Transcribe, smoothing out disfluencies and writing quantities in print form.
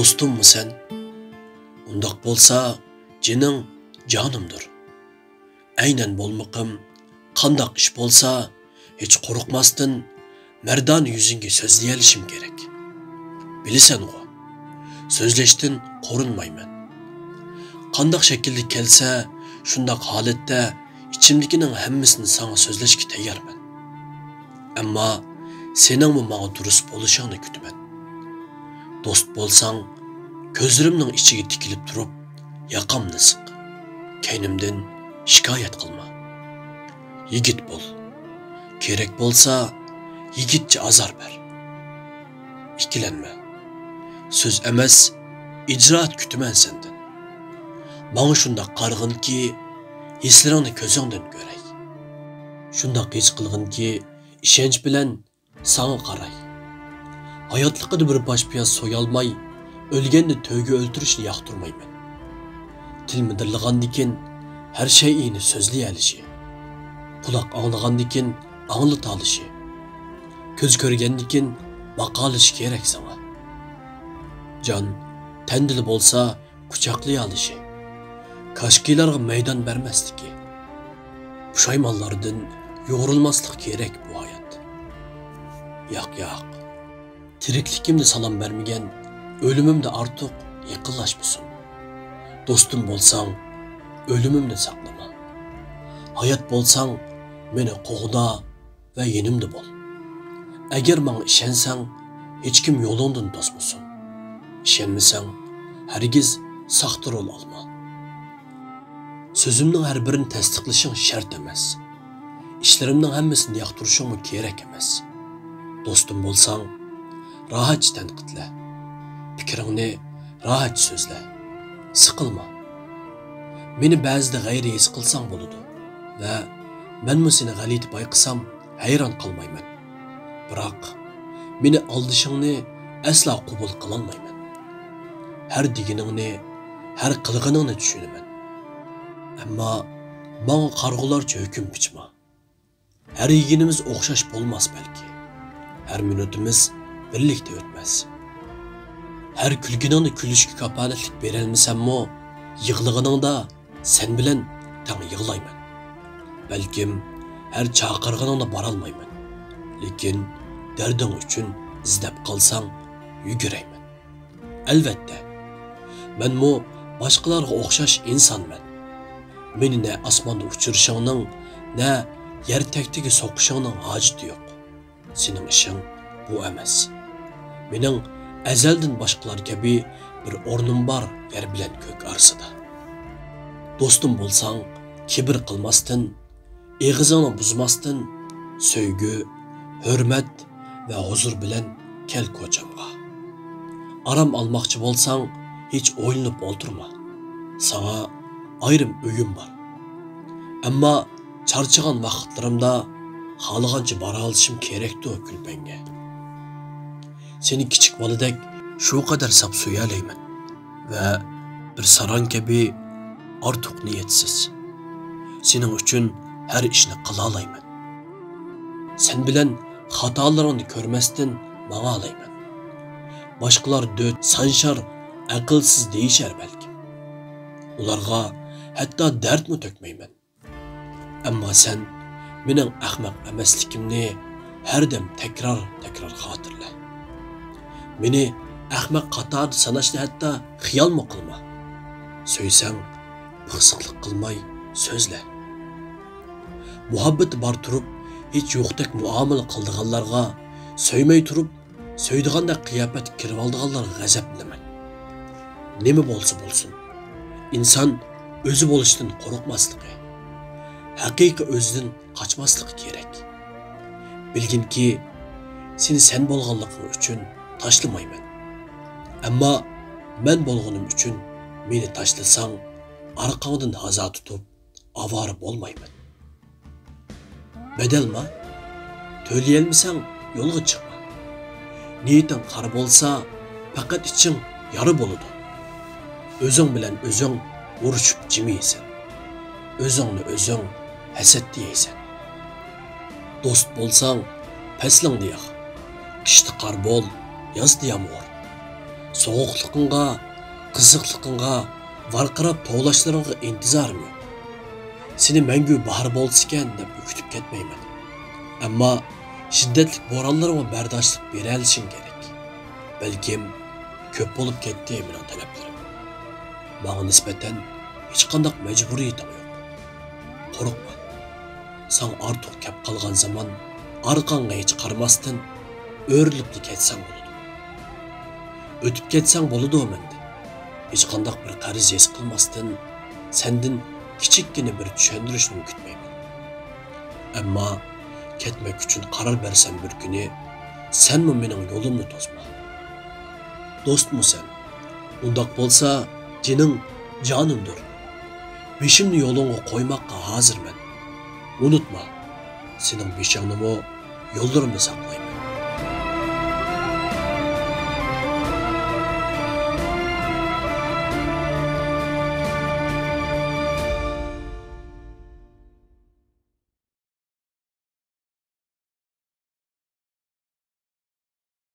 Dostummu sen? Undaq bolsa, jining jonimdir. Aynan bolmaqim, qandaq ish bolsa, hech qo'rqmasdan mardon yuzingga so'zlayalishim kerak. Bilasan-ku, so'zlashdan qo'rinmayman. Qandaq shaklda kelsa, shundaq holatda ichimdagining hammasini sana so'zlashga tayyorman. Ammo seningmi menga durust bo'lishingni kutaman. Do'st bo'lsang, ko'zlarimning ichiga tikilib turib, yoqamni siq. Kaynimdan shikoyat qilma. Yigit bo'l. Kerak bo'lsa, yigitcha azor ber. Ikkilanma. So'z emas, ijroat kutaman sendan. Menga shundaq qarg'inki, hislaringni ko'zingdan ko'ray. Shundaq his qilg'inki, ishonch bilan sana qaray. Hayotliqida bir boshpiyoz so'yolmay, o'lganda to'yga o'ltirishni yoqtirmayman. Til midirlagandikin har shayini so'zlay olishi. Quloq anglagandikin anglata olishi. Ko'z ko'rgandikin baqalish kerak sana. Jon tandili bo'lsa quchoqlay olishi. Kashkilarga maydon bermasligi. Pushaymonlardan yo'g'rilmaslik kerak bu hayot. Yo'q. Tiriklikimde salam vermegen, ölümümde artık yıkılaşmışsın. Dostum bolsan, ölümümde saklama. Hayat bolsan, beni qoğda ve yenimde bol. Eğer bana işensen, hiç kim yolundan tosmusun. İşenmesen, hergiz sahtır ol alma. Sözümün her birini tasdiqlashing şart emas. İşlerimden hemmisini yaqtirishing kerak emas. Dostum bolsan, rahatça tanqidla. Fikringni rahat so'zla. Siqilma. Meni ba'zida g'ayri his qilsang bo'ladi va menmi seni g'alati bayqisam hayron qolmayman. Biroq meni aldishingni asla qabul qilolmayman. Har deganingni, har qilganingni tushunaman. Ammo menga qarg'ularcha hukm bichma. Har yeginimiz o'xshash bo'lmas balki. Har minutimiz birlikte ötmez. Her külgününü külüşkü kapaletlik berelmisemmo, yığılığınında sen bilen tan yığılayman. Belkim her çağırgınında baralmayman. Lekin derdin üçün izlep kalsan yügüreyman. Elbette, ben mu başkalarga okşaş insanman. Meni ne asmanda uçuruşunun, ne yer tekteki sokuşunun haceti yok. Senin işin bu emas. Mening ezelden başkalar gibi bir ornum var yer bilen kök arsıda. Dostum bolsan, kibir qilmasdan, egizini buzmasdan, söygü, hürmet ve huzur bilen kel koçamga. Aram almakçı bolsan, hiç oylanıp oturma. Sana ayrım öyüm var. Ama çarçıgan vaqtlarımda xalıgancha bara alışım kerekti o külpenge. Seni kichik boladek shu qadar sap so'yalayman va bir saran kabi ortiq niyatsiz. Sening uchun har ishni qila olayman. Sen bilan xatolaringni ko'rmasdan menga olayman. Boshqalar döt, sanshar, aqlsiz deyishar balki. Ularga hatto dardmi to'kmayman. Ammo sen mening ahmoq emasligimni har dam takror xotirla. Meni ahmoq qatorida sanashni hatto xiyolmi qilma. So'ysang, pixsiqlik qilmay so'zla. Muhabbati bor turib, hech yo'qdek muomala qildiganlarga, so'ymay turib, so'ydigandek qiyofat kirib oldiganlarga g'azablanman. Nima bo'lsa bo'lsin, inson o'zi bo'lishdan qo'rqmasligi, haqiqiy o'zidan qochmasligi kerak. Bilginki, seni sen bo'lganliging uchun tashlamayman. Ammo men bo'lganim uchun meni tashlasang, arqangdan hazo tutib, avora bo'lmayman. Bedelma, to'layolmasang yo'lga chiqma. Niyating qara bo'lsa, faqat iching yara bo'ladi. O'zing bilan o'zing urushib jimaysan. O'zingni o'zing hasad deysan. Do'st bo'lsang, paslingni yoq. Qishda qor bo'l, yozda yomg'ir. soğuqluğunğa, qızıqlıqınğa, varqırab toğlaşlarınğa intizarım yok. Seni məngü bahar bolsiken dep ükütüp ketmeymen. Amma şiddetlik boranlarıma berdaşlık berelişin gerek. Belkim köp bolup ketdi mening talaplarım. Mağa nispeten hiç qandaq mecburiyetim yok. Qorqma. San artıq kep qalgan zaman arqanğa hiç qarmasdan örilipli ketsen boludu. Ötüp ketsen boludu o mende. Hiç qandaq bir qariz yes qılmasdan sendin kichikkina bir tushuntirishni kutmayman. Ammo ketmek uchun qaror bersam bir kuni senmi mening yo'limni to'sma. Do'stmi sen? Undaq bo'lsa, jining jonimdir. Beshimni yo'lingga qo'ymoqqa hozirman. Unutma, sening beshingnimi yo'llarimda saqlayman.